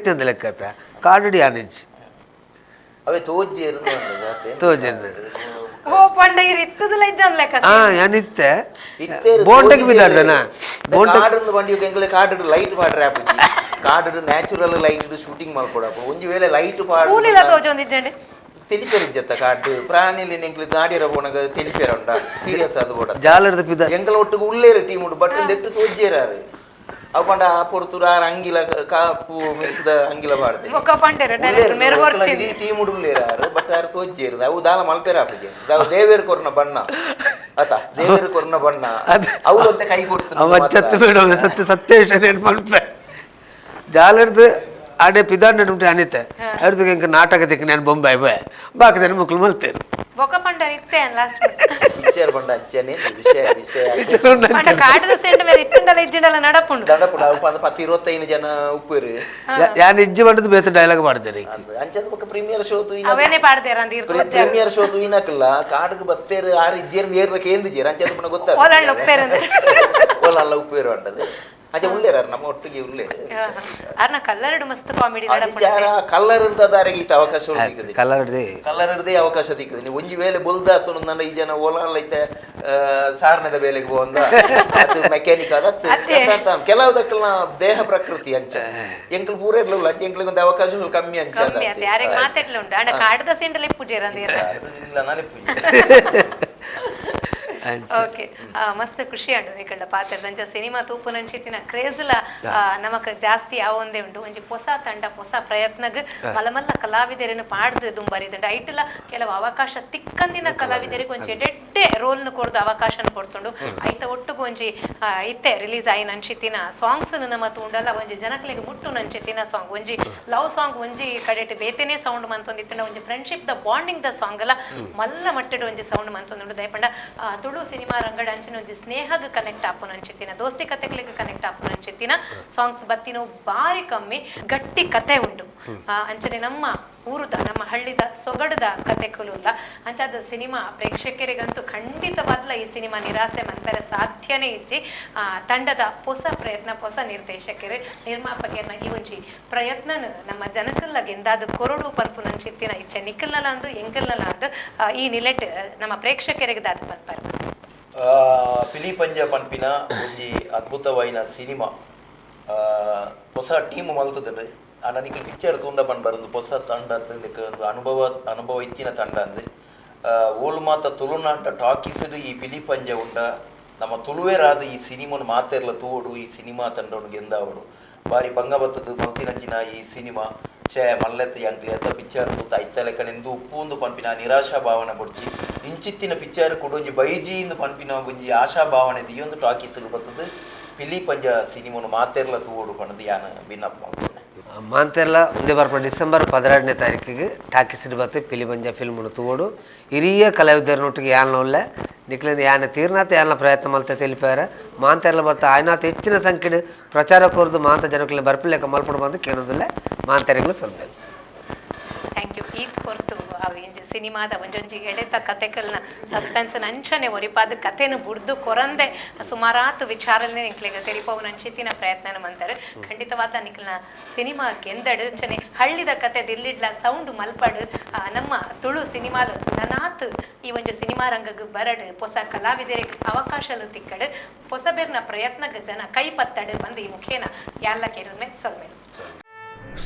ಕಾಡಡಿ ಆನೆಜ್ ಅವೇ ತೋಜ್ಜೇರು ಬೋಂಟಕ್ಕೆ ಬಿದ್ದಾಡ್ದನ ಕಾಡು ಬಂಡಿ ಎಂಗ್ಲೆ ಕಾಡು ಲೈಟ್ ಪಾಡ್ರೆ ಆಪುಜಿ ಕಾಡು ನ್ಯಾಚುರಲ್ ಲೈಟ್ ಶೂಟಿಂಗ್ ಮಾಡ್ಕೊಡಪ್ಪ ಒಂಜಿ ವೇಳೆ ಲೈಟ್ ಪಾಡು ತೆಲಿಪೆರಿಜ್ಜತ್ತ ಕಾಡು ಪ್ರಾಣಿಲಿ ಎಂಗ್ಲು ಗಾಡಿರ ಪೋಣಗ ತೆಲಿಪೆರ ಉಂಡ ಸೀರಿಯಸ್ ಅದು ಕೂಡ ಜಾಲದ ಪಿದ ಎಂಗ್ಲ ಒಟ್ಟಿಗೆ ಉಳ್ಳೇರು ಟೀಮ್ ಉಂಟು ಬಟ್ ದೆಟ್ಟು ತೋಜ್ಜೇರಾರು ಅವು ಪಂಡ ಪೊರ್ತುರ ಅಂಗಿಲ ಕಾಪು ಮಿಕ್ಸ್ದ ಅಂಗಿಲ ಪಾಡ್ದೆ ಟೀಮ್ ಉಳ್ಳೇರಾರು ಬಟ್ ಯಾರು ತೋಜ್ಜೇರು ಅವು ದಾಲ ಮಲ್ಪೇರ ಆಪಜೆ ಅವು ದೇವೇರ್ ಕೊರ್ನ ಬಣ್ಣ ಆತ ದೇವೇರ್ ಕೊರ್ನ ಬಣ್ಣ ಅವು ಅಂತ ಕೈ ಕೊಡ್ತಾರೆ ಸತ್ಯ ಮಲ್ಪೆ ಜಾಲರ್ದು ಆಡೆ ಪಿದಾಡ್ ನಡುಮೆ ಅನಿತೆ ಅರ್ದು ಇಂಕ ನಾಟಕ ತೆಕ್ಕ ನಾನು ಬೊಂಬಾಯಿ ಬಾಯ್ ಬಾಕದ ಮಕ್ಕಳು ಮಲ್ತೇರು ಪಿಕ್ಚರ್ ಬಂಡ ಅಚ್ಚನೆ ವಿಷಯ ಪತ್ತು 25 ಜನ ಉಪ್ಪೇರು ಯಾನ್ ಇಜ್ಜಿ ಬಂಡದು ಬೇತ ಡೈಲಾಗ್ ಮಾಡ್ತಾರೆ ಅಂಚದ ಪಕ್ಕ ಪ್ರೀಮಿಯರ್ ಶೋ ತೂಯಿನಕಲ್ಲ ಕಾಡಿಗೆ ಬತ್ತೇರು ಆರು ಇಜ್ಜೇರು ನೇರ್ಲ ಕೇಂದ್ರೀರ ಅಂಚದ ಪುನಃ ಗೊತ್ತಾಗ ಉಪ್ಪೇರು ಅಂಟದು ಅದೇ ಉಳ್ಳೇರಾರು ನಮ್ಮ ಒಟ್ಟಿಗೆ ಉಳ್ಳೇರು ಮಸ್ತ್ ಕಾಮಿಡಿ ಕಲ್ಲರ್ ಇರ್ದಾರಿಗೆ ಈತ ಅವಕಾಶ ಕಲ್ಲರ್ ಇರ್ದೇ ಅವಕಾಶ ದಿಕ್ಕದು ನೀವು ಒಂಜಿ ವೇಳೆ ಬೊಲ್ದಾತು ನನ್ನ ಈ ಜನ ಓಲಾಲ್ ಐತೆ ಸಾರಣದ ಬೇಲೆಗೆ ಹೋದ ಅದು ಮೆಕ್ಯಾನಿಕ್ ಅದ ಕೆಲವುದಕ್ಕಲ್ಲ ದೇಹ ಪ್ರಕೃತಿ ಅಂಚ ಎಂಕ್ಲು ಪೂರ ಇರ್ಲಿಲ್ಲ ಅಂಚ ಎಂಕ್ಲಿಗೆ ಒಂದು ಅವಕಾಶಗಳು ಕಮ್ಮಿ ಅಂಚ ಇಲ್ಲ ನಾನೇ ಪೂಜೆ ಓಕೆ ಮಸ್ತ್ ಖುಷಿ ಅಂಡು ನಿಕಂಡ ಪಾತ್ರ ಸಿನಿಮಾ ತೂಪು ನಂಚಿತ್ತಿನ ಕ್ರೇಜ್ಲ ನಮಕ್ ಜಾಸ್ತಿ ಯಾವೊಂದೇ ಉಂಡು ಒಂಜಿ ಹೊಸ ತಂಡ ಹೊಸ ಪ್ರಯತ್ನಗ್ ಮಲಮಲ್ಲ ಕಲಾವಿದರನ್ನು ಪಾಡ್ದು ದುಂಬರಿದಂಡು ಐಟ್ಲ ಕೆಲವು ಅವಕಾಶ ತಿಕ್ಕಂದಿನ ಕಲಾವಿದರಿಗೆ ಒಂಜಿ ಎಡ್ಡೆ ರೋಲ್ನು ಕೊರ್ದು ಅವಕಾಶನ ಕೊಡ್ತುಂಡು ಐತ ಒಟ್ಟುಗು ಒಂಜಿ ಇತ್ತೆ ರಿಲೀಸ್ ಆಯಿ ನಂಚಿತ್ತಿನ ಸಾಂಗ್ಸ್ ನಮ್ಮ ತೂಂಡಲ್ಲ ಒಂಜಿ ಜನಕ್ಲೆಗ್ ಮುಟ್ಟು ನಂಚಿತ್ತಿನ ಸಾಂಗ್ ಒಂಜಿ ಲವ್ ಸಾಂಗ್ ಒಂಜಿ ಕಡೆಟ್ ಬೇತೆನೆ ಸೌಂಡ್ ಮಂತೊಂದಿತ್ತಿನ ಒಂಜಿ friendship the bonding the song ಅಲ್ಲ ಮಲ್ಲ ಮಟ್ಟಡು ಒಂಜಿ ಸೌಂಡ್ ಮಂತೊಂದುಂಡು ದಯಪಂಡ ತುಳು ಸಿನಿಮಾ ರಂಗಡ ಅಂಚಿನ ಒಂಜಿ ಸ್ನೇಹಗ್ ಕನೆಕ್ಟ್ ಆಪುನ ಅಂಚಿತ್ತಿನ ದೋಸ್ತಿ ಕತೆಗಳಿಗೆ ಕನೆಕ್ಟ್ ಆಪುನ ಅಂಚಿತ್ತಿನ ಸಾಂಗ್ಸ್ ಬತ್ತಿನ ಬಾರಿ ಕಮ್ಮಿ ಗಟ್ಟಿ ಕತೆ ಉಂಟು ಅಂಚನೆ ನಮ್ಮ ಊರುದ ನಮ್ಮ ಹಳ್ಳಿದ ಸೊಗಡದ ಕತೆಗಳು ಇಲ್ಲ ಅಂಚಾದ ಸಿನಿಮಾ ಪ್ರೇಕ್ಷಕರಿಗಂತೂ ಖಂಡಿತವಾದ್ಲ ಈ ಸಿನಿಮಾ ನಿರಾಸೆ ಮನ್ಪೆರ ಸಾಧ್ಯನೇ ಇಜ್ಜಿ ತಂಡದ ಹೊಸ ಪ್ರಯತ್ನ ಹೊಸ ನಿರ್ದೇಶಕರು ನಿರ್ಮಾಪಕರನ್ನ ಈ ಒಂಜಿ ಪ್ರಯತ್ನ ನಮ್ಮ ಜನಕಲ್ಲ ಗೆಂದಾದ ಕೊರಡು ಪನ್ಪು ನಂಚಿತ್ತಿನ ಇಚ್ಛೆ ನಿಕ್ಕಲ್ನಲ್ಲ ಅಂದು ಎಂಕಲ್ನಲ್ಲ ಅಂದು ಈ ನಿಲೆಟ್ ನಮ್ಮ ಪ್ರೇಕ್ಷಕರಿಗೆ ದಾದ ಪನ್ಪರ್ ಪಿಲಿ ಪಂಜ ಪನ್ಪಿನ ಒಂಜಿ ಅದ್ಭುತವಾಯಿನ ಸಿನಿಮಾ ಹೊಸ ಟೀಮ್ ಮಲ್ತದ ಆಂಡ ನಿಖಲ್ ಪಿಕ್ಚರ್ ತೂಂಡ ಪಂಡ್ ಬರೋದು ಹೊಸ ತಂಡ ಒಂದು ಅನುಭವ ಇತ್ತಿನ ತಂಡ ಅಂದು ಓಲ್ ಮಾತ ತುಳುನಾಟ ಟಾಕೀಸ್ಡ್ ಈ ಪಿಲಿ ಪಂಜ ಉಂಡ ನಮ್ಮ ತುಳುವೇರಾದ ಈ ಸಿನಿಮಾನು ಮಾತೆರ್ಲ ತೂಡು ಈ ಸಿನಿಮಾ ತಂಡವನ್ನು ಗೆಂದಾವಡು ಬಾರಿ ಬಂಗ ಬತ್ತದು ಮಲ್ತಿನಂಚಿನ ಈ ಸಿನಿಮಾ ಮಲ್ಲೆತ್ತ ಎಂಕ್ಲೆತ್ತ ಪಿಕ್ಚರ್ ತೂತ ಐತಲೆಕ್ಕನೆಂದು ಉಪ್ಪು ಒಂದು ಪನ್ಪಿನ ನಿರಾಶಾ ಭಾವನೆ ಬುಡ್ಜಿ ಇಂಚಿತ್ತಿನ ಪಿಕ್ಚರ್ ಕುಡೊಂಜಿ ಬೈಜಿ ಇಂದು ಪನ್ಪಿನ ಒಂಜಿ ಆಶಾ ಭಾವನೆ ದಿಯೊಂದು ಟಾಕೀಸ್ಗೆ ಬರ್ತದೆ ಪಿಲಿ ಪಂಜ ಸಿನಿಮನು ಮಾತೆರ್ಲ ತೂಡು ಪಣದು ಯಾನು ಭಿನ್ನಪ್ಪ ಮಾಡ್ಕೊಂಡೆ ಮಾಂತೆರ್ಲ ಒಂದೇ ಬರ್ಪ ಡಿಸೆಂಬರ್ 12ನೇ ತಾರೀಕಿಗೆ ಟಾಕೀಸಿಡ್ ಬತ್ತೆ ಪಿಲಿ ಪಂಜ ಫಿಲ್ಮನು ತೂಡು ಹಿರಿಯ ಕಲಾವಿದರನೊಟ್ಟಿಗೆ ಯಾಲ್ನ ಒಳ್ಳೆ ನಿಕ್ಲಿನ ಯಾನ ತೀರ್ನಾಥ ಯಾಲ್ನ ಪ್ರಯತ್ನ ಮಲ್ತ ತಿಳಿಪಾರ ಮಾಂತೆರ್ಲ ಬರ್ತಾ ಆಯ್ನಾಥ ಹೆಚ್ಚಿನ ಸಂಖ್ಯೆ ಪ್ರಚಾರ ಕೋರ್ದು ಮಾಂತ ಜನಕ್ಕೆ ಬರ್ಪಿಲೆಕ್ಕ ಮಲ್ಪಡು ಬಂದು ಕೇಳೋದಿಲ್ಲ ಮಾಂತೆರೆಗಳು ಸ್ವಲ್ಪ ಥ್ಯಾಂಕ್ ಯು ಈದ್ ಕೊರ್ತು ಅವು ಇಂಜಿ ಸಿನಿಮಾದ ಒಂಜೊಂಜಿ ಎಡೆತ ಕತೆಕಲ್ನ ಸಸ್ಪೆನ್ಸ್ನ ಅಂಚನೆ ಒರಿಪಾದ ಕತೆನ ಬುಡ್ದು ಕೊರಂದೆ ಸುಮಾರಾತು ವಿಚಾರನೇ ನಿಕ್ಲಿಗೆ ತೆರಿಪವನ ಅಂಚಿತ್ತಿನ ಪ್ರಯತ್ನ ಮಂತಾರೆ ಖಂಡಿತವಾದ ನಿಕ್ಲಿನ ಸಿನಿಮಾ ಗೆಂದಡು ಅಂಚನೆ ಹಳ್ಳಿದ ಕತೆ ದಿಲ್ಲಿಡ್ಲ ಸೌಂಡ್ ಮಲ್ಪಡು ನಮ್ಮ ತುಳು ಸಿನಿಮಾಲು ನನಾತ್ ಈ ಒಂಜಿ ಸಿನಿಮಾ ರಂಗಗ್ ಬರಡು ಹೊಸ ಕಲಾವಿದರಿಗೆ ಅವಕಾಶಲು ತಿಕ್ಕಡು ಹೊಸಬೇರ್ನ ಪ್ರಯತ್ನಗ ಜನ ಕೈ ಪತ್ತಡು ಬಂದು ಈ ಮುಖೇನ ಯಾಲ್ಲ ಕೇರಿದ್ಮೆ ಸೊಲ್ಮೆ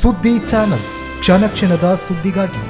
ಸುದ್ದಿ ಚಾನಲ್ ಕ್ಷಣ ಕ್ಷಣದ ಸುದ್ದಿಗಾಗಿ